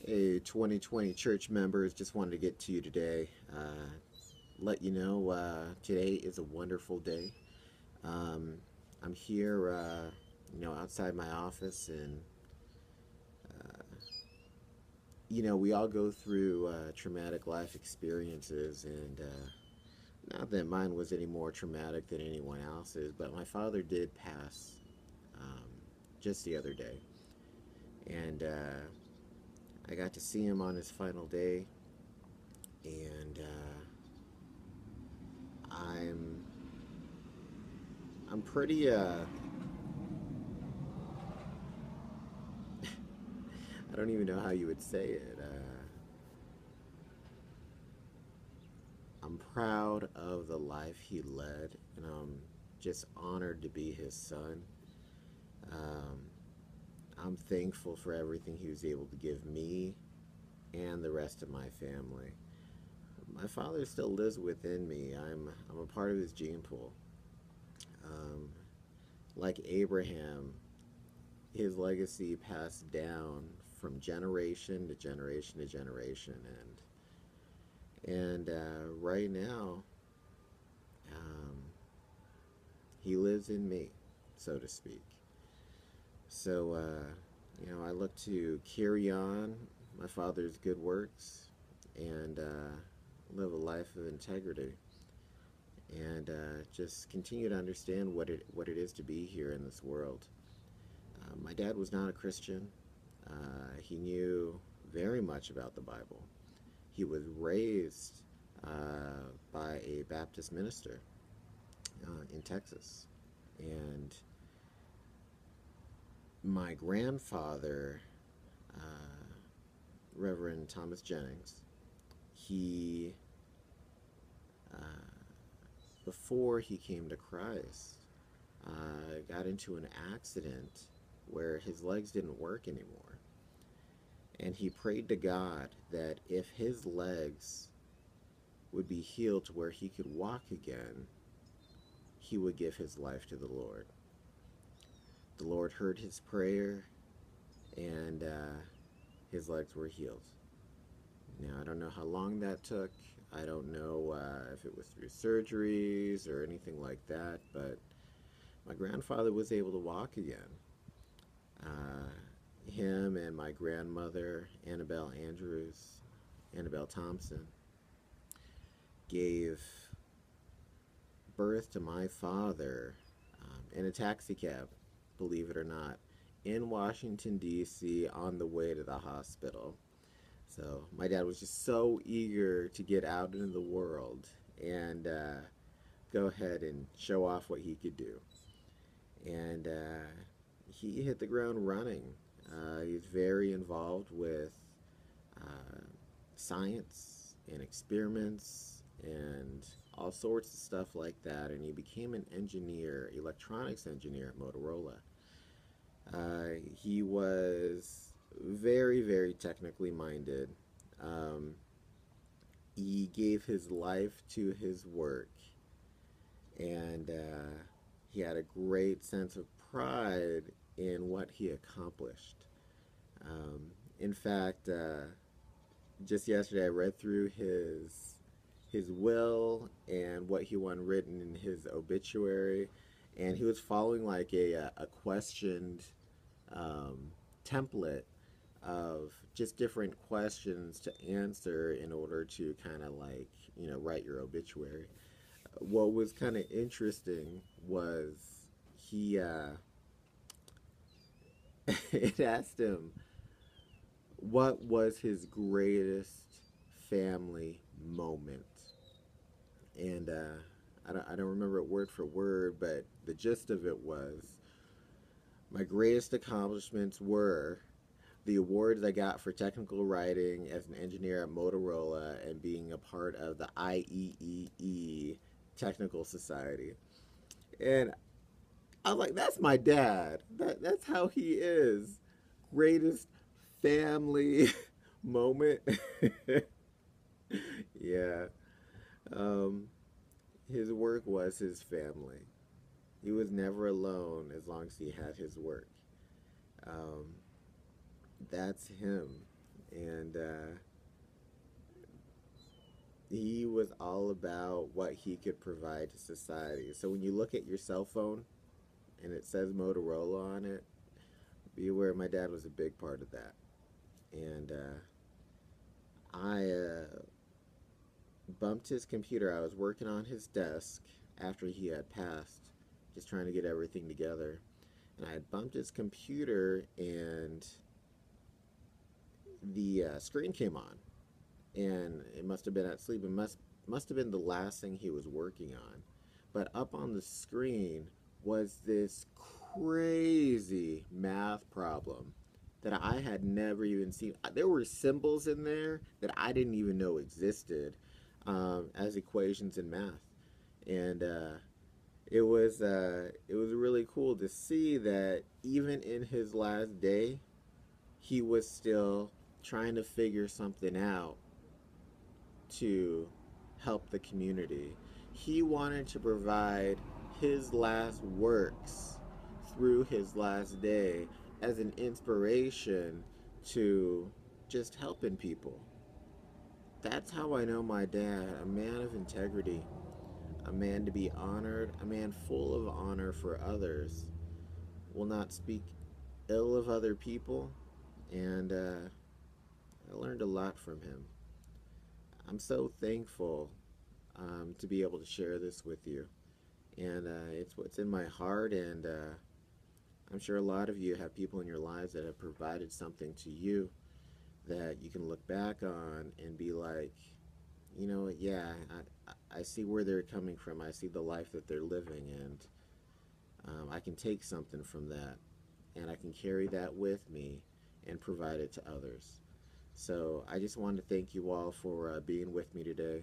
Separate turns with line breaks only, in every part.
Hey, 2020 church members, just wanted to get to you today. Let you know today is a wonderful day. Um, I'm here, outside my office, and we all go through traumatic life experiences, and not that mine was any more traumatic than anyone else's, but my father did pass um, just the other day, and I got to see him on his final day, and I'm I'm pretty I don't even know how you would say it. I'm proud of the life he led, and I'm just honored to be his son. Um, I'm thankful for everything he was able to give me and the rest of my family. My father still lives within me. I'm a part of his gene pool. Um, like Abraham, his legacy passed down from generation to generation to generation, and right now, um, he lives in me, so to speak. So, I look to carry on my father's good works and live a life of integrity, and just continue to understand what it is to be here in this world. My dad was not a Christian. He knew very much about the Bible. He was raised by a Baptist minister in Texas. And my grandfather, uh, Reverend Thomas Jennings, he, uh, before he came to Christ, got into an accident where his legs didn't work anymore. And he prayed to God that if his legs would be healed to where he could walk again, he would give his life to the Lord. The Lord heard his prayer, and his legs were healed. Now, I don't know how long that took. I don't know if it was through surgeries or anything like that, but my grandfather was able to walk again. Him and my grandmother, Annabelle Thompson, gave birth to my father in a taxi cab, believe it or not, in Washington, D.C., on the way to the hospital. So my dad was just so eager to get out into the world and go ahead and show off what he could do. And he hit the ground running. He's very involved with uh, science and experiments and all sorts of stuff like that. And he became an engineer, electronics engineer at Motorola. He was very, very technically minded. Um, he gave his life to his work, and he had a great sense of pride in what he accomplished. Um, in fact, just yesterday I read through his will and what he wanted written in his obituary, and he was following like a questioned um, template of just different questions to answer in order to kind of like write your obituary. What was kind of interesting was he it asked him what was his greatest family moment, and I don't remember it word for word, but the gist of it was my greatest accomplishments were the awards I got for technical writing as an engineer at Motorola and being a part of the IEEE Technical Society. And I was like, that's my dad. That's how he is. Greatest family moment. Yeah. Um, his work was his family. He was never alone as long as he had his work. Um, that's him. And he was all about what he could provide to society. So when you look at your cell phone and it says Motorola on it, be aware my dad was a big part of that. And I bumped his computer. I was working on his desk after he had passed, just trying to get everything together. And I had bumped his computer, and the screen came on, and it must have been at sleep. It must have been the last thing he was working on. But up on the screen was this crazy math problem that I had never even seen. There were symbols in there that I didn't even know existed as equations in math, and it was really cool to see that even in his last day, he was still trying to figure something out to help the community. He wanted to provide his last works through his last day as an inspiration to just helping people. That's how I know my dad, a man of integrity, a man to be honored, a man full of honor for others, will not speak ill of other people, and I learned a lot from him. I'm so thankful to be able to share this with you, and it's what's in my heart, and I'm sure a lot of you have people in your lives that have provided something to you that you can look back on and be like, you know, yeah, I see where they're coming from. I see the life that they're living, and I can take something from that, and I can carry that with me and provide it to others. So I just want to thank you all for being with me today.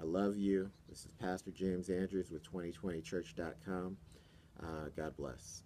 I love you. This is Pastor James Andrews with 2020church.com. God bless.